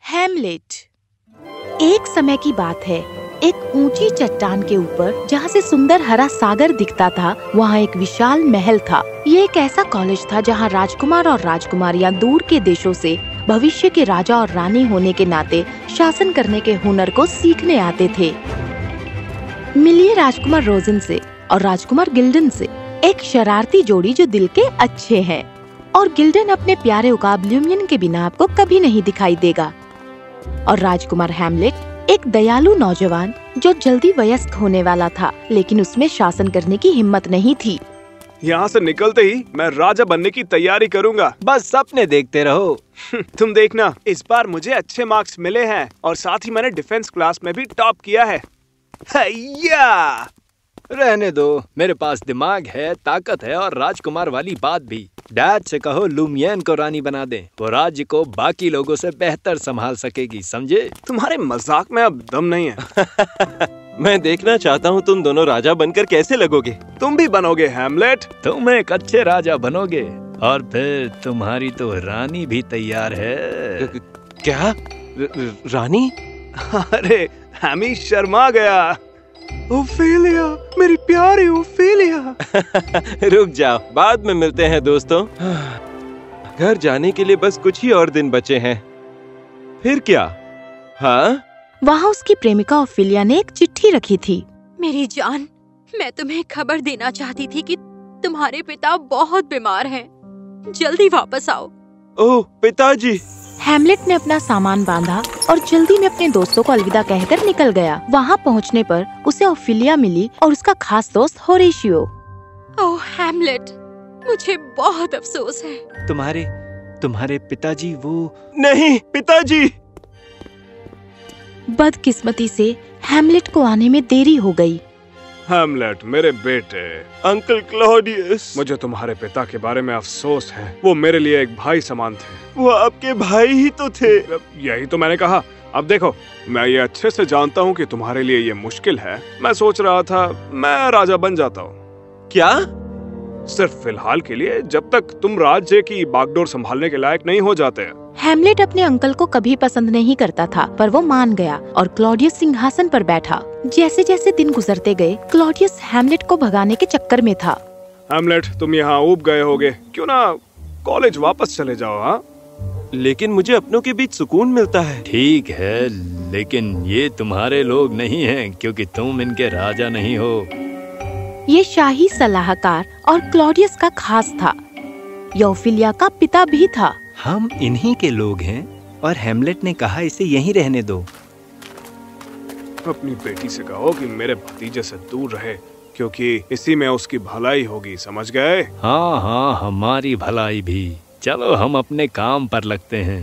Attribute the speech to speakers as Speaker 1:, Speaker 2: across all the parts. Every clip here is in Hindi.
Speaker 1: हैमलेट। एक समय की बात है, एक ऊंची चट्टान के ऊपर जहाँ से सुंदर हरा सागर दिखता था, वहाँ एक विशाल महल था। ये एक ऐसा कॉलेज था जहाँ राजकुमार और राजकुमारियाँ दूर के देशों से भविष्य के राजा और रानी होने के नाते शासन करने के हुनर को सीखने आते थे। मिलिए राजकुमार रोजन से और राजकुमार गिल्डन से, एक शरारती जोड़ी जो दिल के अच्छे हैं। और गिल्डन अपने प्यारे उकाब ल्यूमियन के बिना आपको कभी नहीं दिखाई देगा। और राजकुमार हैमलेट एक दयालु नौजवान जो जल्दी वयस्क होने वाला था, लेकिन उसमें शासन करने की हिम्मत नहीं थी।
Speaker 2: यहाँ से निकलते ही मैं राजा बनने की तैयारी करूँगा।
Speaker 3: बस सपने देखते रहो।
Speaker 2: तुम देखना, इस बार मुझे अच्छे मार्क्स मिले हैं और साथ ही मैंने डिफेंस क्लास में भी टॉप किया है। हैया!
Speaker 3: रहने दो, मेरे पास दिमाग है, ताकत है और राजकुमार वाली बात भी। डैड से कहो लूमियन को रानी बना दे, वो राज्य को बाकी लोगों से बेहतर संभाल सकेगी, समझे?
Speaker 2: तुम्हारे मजाक में अब दम नहीं है।
Speaker 4: मैं देखना चाहता हूँ तुम दोनों राजा बनकर कैसे लगोगे।
Speaker 2: तुम भी बनोगे हैमलेट।
Speaker 3: तुम एक अच्छे राजा बनोगे और फिर तुम्हारी तो रानी भी तैयार है।
Speaker 4: क्या? रानी?
Speaker 2: अरे हैमी शर्मा गया। ओफेलिया, मेरी प्यारी ओफेलिया।
Speaker 4: रुक जाओ, बाद में मिलते हैं दोस्तों। घर जाने के लिए बस कुछ ही और दिन बचे हैं। फिर क्या? हाँ?
Speaker 1: वहाँ उसकी प्रेमिका ओफेलिया ने एक चिट्ठी रखी थी।
Speaker 5: मेरी जान, मैं तुम्हें खबर देना चाहती थी कि तुम्हारे पिता बहुत बीमार हैं। जल्दी वापस आओ।
Speaker 4: ओह पिताजी।
Speaker 1: हैमलेट ने अपना सामान बांधा और जल्दी में अपने दोस्तों को अलविदा कहकर निकल गया। वहाँ पहुँचने पर उसे ओफेलिया मिली और उसका खास दोस्त होरेशियो।
Speaker 5: ओह हैमलेट, मुझे बहुत अफसोस है।
Speaker 3: तुम्हारे पिताजी वो...
Speaker 4: नहीं पिताजी।
Speaker 1: बदकिस्मती से हैमलेट को आने में देरी हो गई।
Speaker 2: हैमलेट मेरे बेटे।
Speaker 4: अंकल क्लॉडियस,
Speaker 2: मुझे तुम्हारे पिता के बारे में अफसोस है। वो मेरे लिए एक भाई समान थे।
Speaker 4: वो आपके भाई ही तो थे।
Speaker 2: यही तो मैंने कहा। अब देखो, मैं ये अच्छे से जानता हूँ कि तुम्हारे लिए ये मुश्किल है। मैं सोच रहा था मैं राजा बन जाता हूँ।
Speaker 4: क्या?
Speaker 2: सिर्फ फिलहाल के लिए, जब तक तुम राज्य की बागडोर संभालने के लायक नहीं हो जाते।
Speaker 1: हैमलेट अपने अंकल को कभी पसंद नहीं करता था, पर वो मान गया और क्लॉडियस सिंहासन पर बैठा। जैसे जैसे दिन गुजरते गए, क्लॉडियस हैमलेट को भगाने के चक्कर में था।
Speaker 2: हैमलेट, तुम यहाँ ऊब गए होगे, क्यों ना कॉलेज वापस चले जाओ? हाँ,
Speaker 4: लेकिन मुझे अपनों के बीच सुकून मिलता है।
Speaker 3: ठीक है, लेकिन ये तुम्हारे लोग नहीं हैं, क्योंकि तुम इनके राजा नहीं हो।
Speaker 1: ये शाही सलाहकार और क्लॉडियस का खास था। यह ओफेलिया का पिता भी था।
Speaker 3: हम इन्हीं के लोग हैं और हैमलेट ने कहा इसे यहीं रहने दो।
Speaker 2: अपनी बेटी से कहो कि मेरे भतीजे से दूर रहे, क्योंकि इसी में उसकी भलाई होगी, समझ गए?
Speaker 3: हाँ हाँ, हमारी भलाई भी। चलो हम अपने काम पर लगते हैं।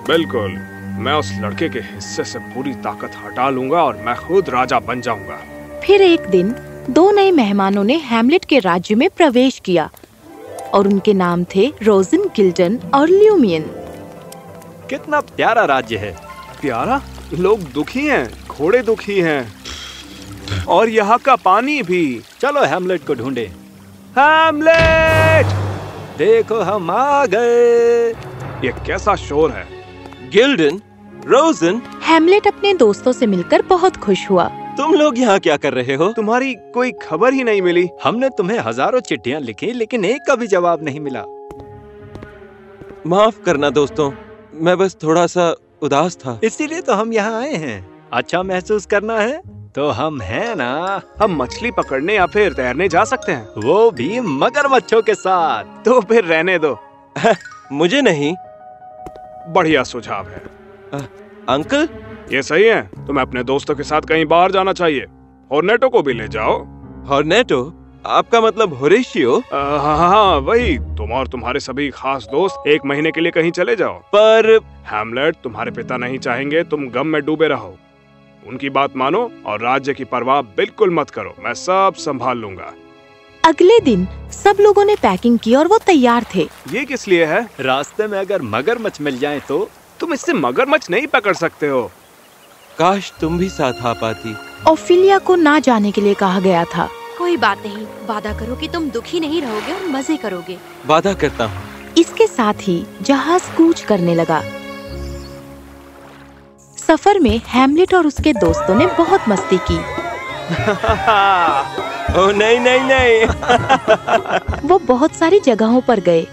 Speaker 2: बिल्कुल, मैं उस लड़के के हिस्से से पूरी ताकत हटा लूंगा और मैं खुद राजा बन जाऊंगा।
Speaker 1: फिर एक दिन दो नए मेहमानों ने हैमलेट के राज्य में प्रवेश किया और उनके नाम थे रोजन, गिल्डन और ल्यूमियन।
Speaker 3: कितना प्यारा राज्य है।
Speaker 2: प्यारा? लोग दुखी हैं, घोड़े दुखी हैं और यहाँ का पानी भी।
Speaker 3: चलो हैमलेट को ढूंढे।
Speaker 2: हैमलेट!
Speaker 3: देखो हम आ गए।
Speaker 2: ये कैसा शोर है?
Speaker 4: गिल्डन, रोजन।
Speaker 1: हैमलेट अपने दोस्तों से मिलकर बहुत खुश हुआ।
Speaker 4: तुम लोग यहाँ क्या कर रहे हो?
Speaker 2: तुम्हारी कोई खबर ही नहीं मिली।
Speaker 3: हमने तुम्हें हजारों चिट्ठियाँ लिखी, लेकिन एक का भी जवाब नहीं मिला।
Speaker 4: माफ करना दोस्तों, मैं बस थोड़ा सा उदास था।
Speaker 3: इसीलिए तो हम यहाँ आए हैं। अच्छा महसूस करना है तो हम हैं ना।
Speaker 2: हम मछली पकड़ने या फिर तैरने जा सकते हैं,
Speaker 3: वो भी मगरमच्छों के साथ।
Speaker 2: तो फिर रहने दो।
Speaker 4: मुझे नहीं।
Speaker 2: बढ़िया सुझाव है।
Speaker 4: अंकल,
Speaker 2: ये सही है। तुम्हें अपने दोस्तों के साथ कहीं बाहर जाना चाहिए। हॉर्नेटो को भी ले जाओ।
Speaker 4: हॉर्नेटो? आपका मतलब होरेशियो?
Speaker 2: हाँ, वही। तुम और तुम्हारे सभी खास दोस्त 1 महीने के लिए कहीं चले जाओ।
Speaker 4: पर
Speaker 2: हैमलेट, तुम्हारे पिता नहीं चाहेंगे तुम गम में डूबे रहो। उनकी बात मानो और राज्य की परवाह बिल्कुल मत करो। मैं सब संभाल लूंगा।
Speaker 1: अगले दिन सब लोगों ने पैकिंग की और वो तैयार थे।
Speaker 2: ये किस लिए है?
Speaker 3: रास्ते में अगर मगरमच्छ मिल जाए तो?
Speaker 2: तुम इससे मगरमच्छ नहीं पकड़ सकते हो।
Speaker 4: काश तुम भी साथ आ पाती।
Speaker 1: ओफेलिया को ना जाने के लिए कहा गया था,
Speaker 5: कोई बात नहीं, वादा करो कि तुम दुखी नहीं रहोगे और मजे करोगे।
Speaker 4: वादा करता हूँ।
Speaker 1: इसके साथ ही जहाज कूच करने लगा। सफर में हैमलेट और उसके दोस्तों ने बहुत मस्ती की।
Speaker 4: ओह नहीं नहीं नहीं।
Speaker 1: वो बहुत सारी जगहों पर गए।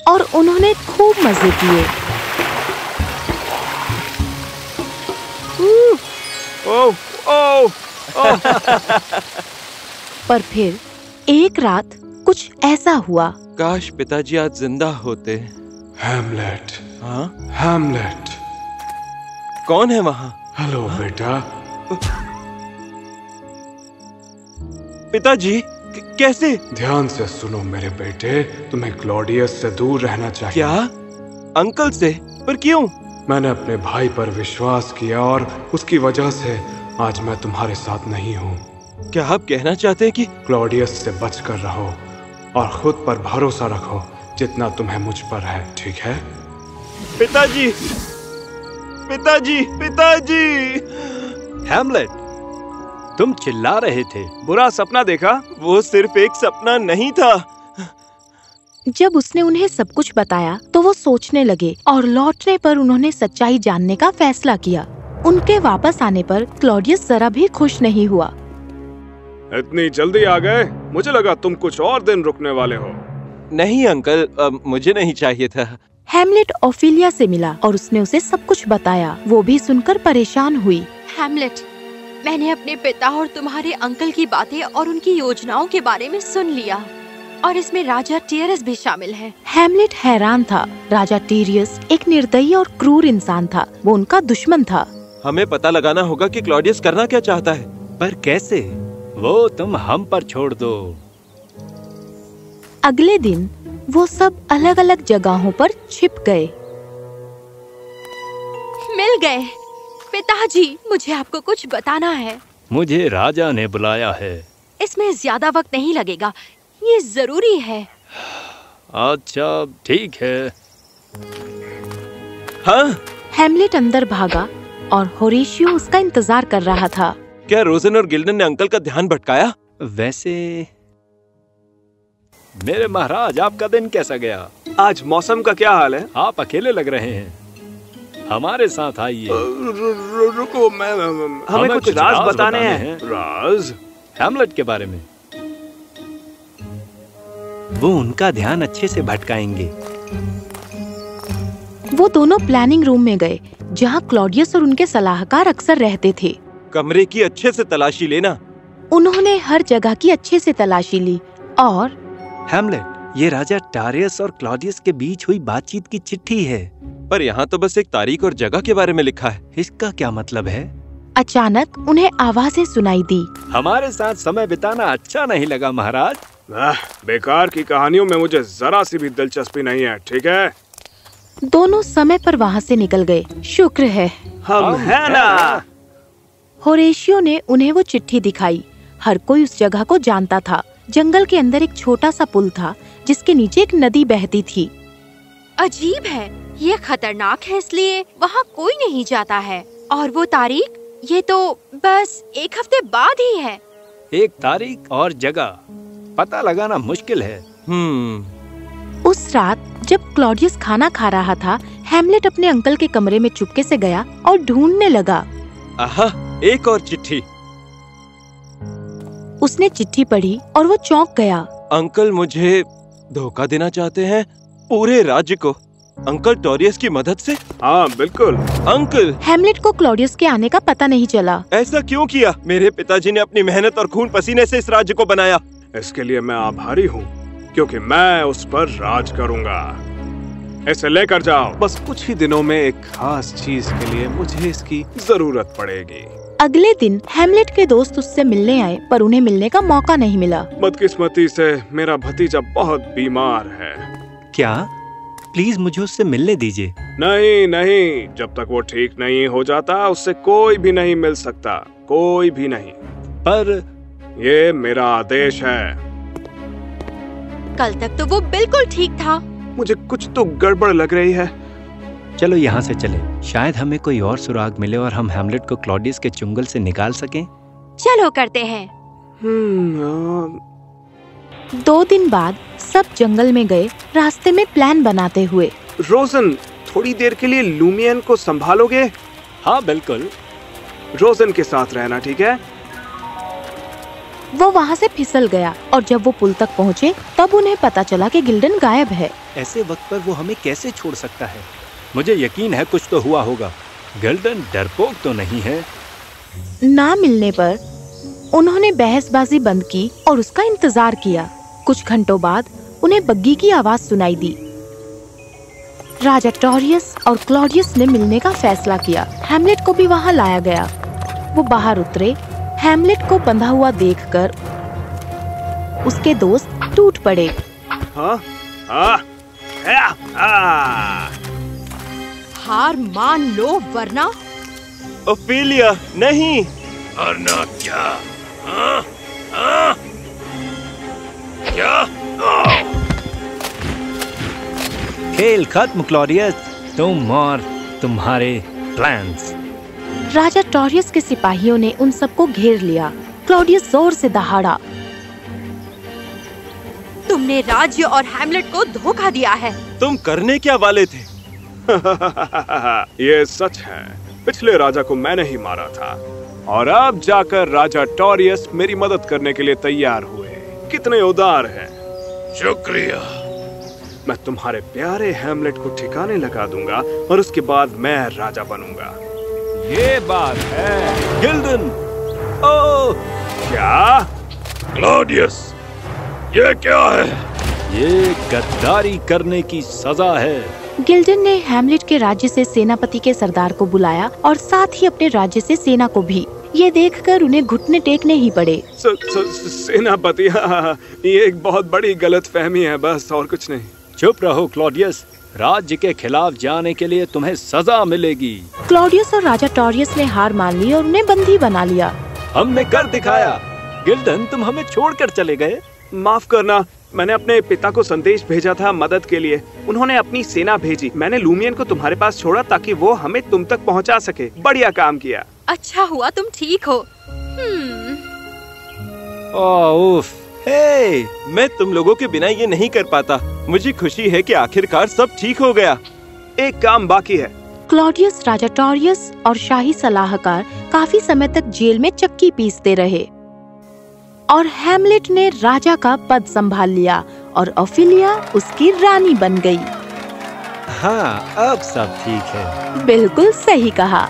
Speaker 1: और उन्होंने खूब मजे किए। पर फिर एक रात कुछ ऐसा हुआ।
Speaker 4: काश पिताजी आज जिंदा होते।
Speaker 2: हैमलेट,
Speaker 4: हाँ?
Speaker 2: हैमलेट,
Speaker 4: कौन है वहाँ?
Speaker 2: हेलो बेटा।
Speaker 4: पिताजी कैसे?
Speaker 2: ध्यान से सुनो मेरे बेटे, तुम्हें क्लॉडियस से दूर रहना चाहिए।
Speaker 4: क्या? अंकल से? पर क्यों?
Speaker 2: मैंने अपने भाई पर विश्वास किया और उसकी वजह से आज मैं तुम्हारे साथ नहीं हूँ।
Speaker 4: क्या आप कहना चाहते हैं कि?
Speaker 2: क्लॉडियस से बचकर रहो और खुद पर भरोसा रखो जितना तुम्हें मुझ पर है, ठीक है?
Speaker 4: पिताजी, पिताजी, पिताजी!
Speaker 3: हैमलेट, तुम चिल्ला रहे थे।
Speaker 2: बुरा सपना देखा?
Speaker 4: वो सिर्फ एक सपना नहीं था।
Speaker 1: जब उसने उन्हें सब कुछ बताया तो वो सोचने लगे और लौटने पर उन्होंने सच्चाई जानने का फैसला किया। उनके वापस आने पर क्लॉडियस जरा भी खुश नहीं हुआ।
Speaker 2: इतनी जल्दी आ गए? मुझे लगा तुम कुछ और दिन रुकने वाले हो।
Speaker 4: नहीं अंकल, मुझे नहीं चाहिए था।
Speaker 1: हैमलेट ओफिलिया से मिला और उसने उसे सब कुछ बताया। वो भी सुनकर परेशान हुई।
Speaker 5: हैमलेट, मैंने अपने पिता और तुम्हारे अंकल की बातें और उनकी योजनाओं के बारे में सुन लिया और इसमें राजा टियरस भी शामिल है।
Speaker 1: हैमलेट हैरान था। राजा टियरस एक निर्दयी और क्रूर इंसान था। वो उनका दुश्मन था।
Speaker 4: हमें पता लगाना होगा कि क्लॉडियस करना क्या चाहता है।
Speaker 3: पर कैसे? वो तुम हम पर छोड़ दो।
Speaker 1: अगले दिन वो सब अलग अलग जगहों पर छिप गए।
Speaker 5: मिल गए। पिताजी, मुझे आपको कुछ बताना है।
Speaker 3: मुझे राजा ने बुलाया है।
Speaker 5: इसमें ज्यादा वक्त नहीं लगेगा, ये जरूरी है।
Speaker 3: अच्छा ठीक है।
Speaker 4: हाँ?
Speaker 1: हैमलेट अंदर भागा और होरेशियो उसका इंतजार कर रहा था।
Speaker 4: क्या रोजन और गिल्डन ने अंकल का ध्यान भटकाया?
Speaker 3: वैसे मेरे महाराज, आपका दिन कैसा गया?
Speaker 2: आज मौसम का क्या हाल है?
Speaker 3: आप अकेले लग रहे हैं। हमारे साथ आइए।
Speaker 2: रुको, हमें कुछ राज बताने हैं। राज?
Speaker 3: हैमलेट के बारे में। वो उनका ध्यान अच्छे से भटकाएंगे।
Speaker 1: वो दोनों प्लानिंग रूम में गए जहाँ क्लॉडियस और उनके सलाहकार अक्सर रहते थे।
Speaker 4: कमरे की अच्छे से तलाशी लेना।
Speaker 1: उन्होंने हर जगह की अच्छे से तलाशी ली और
Speaker 3: हैमलेट, ये राजा टारियस और क्लॉडियस के बीच हुई बातचीत की चिट्ठी है।
Speaker 4: पर यहाँ तो बस एक तारीख और जगह के बारे में लिखा है।
Speaker 3: इसका क्या मतलब है?
Speaker 1: अचानक उन्हें आवाजें सुनाई दी।
Speaker 3: हमारे साथ समय बिताना अच्छा नहीं लगा महाराज।
Speaker 2: बेकार की कहानियों में मुझे जरा सी भी दिलचस्पी नहीं है, ठीक है?
Speaker 1: दोनों समय पर वहाँ से निकल गए। शुक्र है
Speaker 2: हम है ना।
Speaker 1: होरेशियो ने उन्हें वो चिट्ठी दिखाई। हर कोई उस जगह को जानता था। जंगल के अंदर एक छोटा सा पुल था जिसके नीचे एक नदी बहती थी।
Speaker 5: अजीब है, ये खतरनाक है इसलिए वहाँ कोई नहीं जाता है। और वो तारीख, ये तो बस एक हफ्ते बाद ही है।
Speaker 3: एक तारीख और जगह पता लगाना मुश्किल है।
Speaker 1: उस रात जब क्लॉडियस खाना खा रहा था, हैमलेट अपने अंकल के कमरे में चुपके से गया और ढूंढने लगा।
Speaker 4: आहा, एक और चिट्ठी।
Speaker 1: उसने चिट्ठी पढ़ी और वो चौंक गया।
Speaker 4: अंकल मुझे धोखा देना चाहते हैं पूरे राज्य को, अंकल टॉरियस की मदद से।
Speaker 2: हाँ बिल्कुल।
Speaker 4: अंकल,
Speaker 1: हैमलेट को क्लॉडियस के आने का पता नहीं चला।
Speaker 4: ऐसा क्यों किया? मेरे पिताजी ने अपनी मेहनत और खून पसीने से इस राज्य को बनाया।
Speaker 2: इसके लिए मैं आभारी हूँ क्योंकि मैं उस पर राज करूँगा। इसे लेकर जाओ। बस कुछ ही दिनों में एक खास चीज के लिए मुझे इसकी जरूरत पड़ेगी।
Speaker 1: अगले दिन हैमलेट के दोस्त उससे मिलने आए पर उन्हें मिलने का मौका नहीं मिला।
Speaker 2: बदकिस्मती से मेरा भतीजा बहुत बीमार है।
Speaker 3: क्या? प्लीज मुझे उससे मिलने दीजिए।
Speaker 2: नहीं नहीं, जब तक वो ठीक नहीं हो जाता उससे कोई भी नहीं मिल सकता, कोई भी नहीं।
Speaker 3: पर
Speaker 2: ये मेरा आदेश है।
Speaker 5: कल तक तो वो बिल्कुल ठीक था।
Speaker 2: मुझे कुछ तो गड़बड़ लग रही है।
Speaker 3: चलो यहाँ से चले, शायद हमें कोई और सुराग मिले और हम हैमलेट को क्लॉडियस के चुंगल से निकाल सकें।
Speaker 5: चलो करते हैं।
Speaker 1: 2 दिन बाद सब जंगल में गए, रास्ते में प्लान बनाते हुए।
Speaker 2: रोजन, थोड़ी देर के लिए लूमियन को संभालोगे?
Speaker 3: हाँ बिल्कुल।
Speaker 2: रोजन के साथ रहना, ठीक है?
Speaker 1: वो वहाँ से फिसल गया और जब वो पुल तक पहुँचे तब उन्हें पता चला कि गिल्डन गायब है।
Speaker 3: ऐसे वक्त पर वो हमें कैसे छोड़ सकता है? मुझे यकीन है कुछ तो हुआ होगा। गिल्डन डरपोक तो नहीं है।
Speaker 1: ना मिलने पर उन्होंने बहसबाजी बंद की और उसका इंतजार किया। कुछ घंटों बाद उन्हें बग्गी की आवाज सुनाई दी। राजा टॉरियस और क्लॉडियस ने मिलने का फैसला किया। हैमलेट को भी वहाँ लाया गया। वो बाहर उतरे। हैमलेट को बंधा हुआ देखकर उसके दोस्त टूट पड़े।
Speaker 2: हाँ?
Speaker 5: हार मान लो वरना।
Speaker 4: ओफिलिया, नहीं।
Speaker 3: वरना क्या? खेल खत्म क्लॉडियस, तुम और तुम्हारे प्लान्स।
Speaker 1: राजा टॉरियस के सिपाहियों ने उन सबको घेर लिया। क्लॉडियस जोर से दहाड़ा।
Speaker 5: तुमने राज्य और हैमलेट को धोखा दिया है।
Speaker 4: तुम करने क्या वाले थे?
Speaker 2: ये सच है, पिछले राजा को मैंने ही मारा था और अब जाकर राजा टॉरियस मेरी मदद करने के लिए तैयार हुए। कितने उदार हैं।
Speaker 3: शुक्रिया।
Speaker 2: मैं तुम्हारे प्यारे हैमलेट को ठिकाने लगा दूंगा और उसके बाद मैं राजा बनूंगा।
Speaker 3: ये बात है गिल्डन। ओह,
Speaker 2: क्या?
Speaker 3: क्लॉडियस, ये क्या है? ये गद्दारी करने की सजा है।
Speaker 1: गिल्डन ने हैमलेट के राज्य से सेनापति के सरदार को बुलाया और साथ ही अपने राज्य से सेना को भी। ये देखकर उन्हें घुटने टेकने ही पड़े।
Speaker 2: सेनापति, ये एक बहुत बड़ी गलतफहमी है, बस और कुछ नहीं।
Speaker 3: चुप रहो क्लॉडियस, राज्य के खिलाफ जाने के लिए तुम्हें सजा मिलेगी।
Speaker 1: क्लॉडियस और राजा टॉरियस ने हार मान ली और उन्हें बंदी बना लिया।
Speaker 3: हमने कर दिखाया। गिल्डन, तुम हमें छोड़कर चले गए।
Speaker 2: माफ करना, मैंने अपने पिता को संदेश भेजा था मदद के लिए। उन्होंने अपनी सेना भेजी। मैंने लूमियन को तुम्हारे पास छोड़ा ताकि वो हमें तुम तक पहुंचा सके। बढ़िया काम किया।
Speaker 5: अच्छा हुआ तुम ठीक हो।
Speaker 3: उफ,
Speaker 4: हे, मैं तुम लोगों के बिना ये नहीं कर पाता। मुझे खुशी है कि आखिरकार सब ठीक हो गया।
Speaker 2: एक काम बाकी है।
Speaker 1: क्लॉडियस, राजा टॉरियस और शाही सलाहकार काफी समय तक जेल में चक्की पीसते रहे और हैमलेट ने राजा का पद संभाल लिया और ओफिलिया उसकी रानी बन गई।
Speaker 3: हाँ, अब सब ठीक है।
Speaker 1: बिल्कुल सही कहा।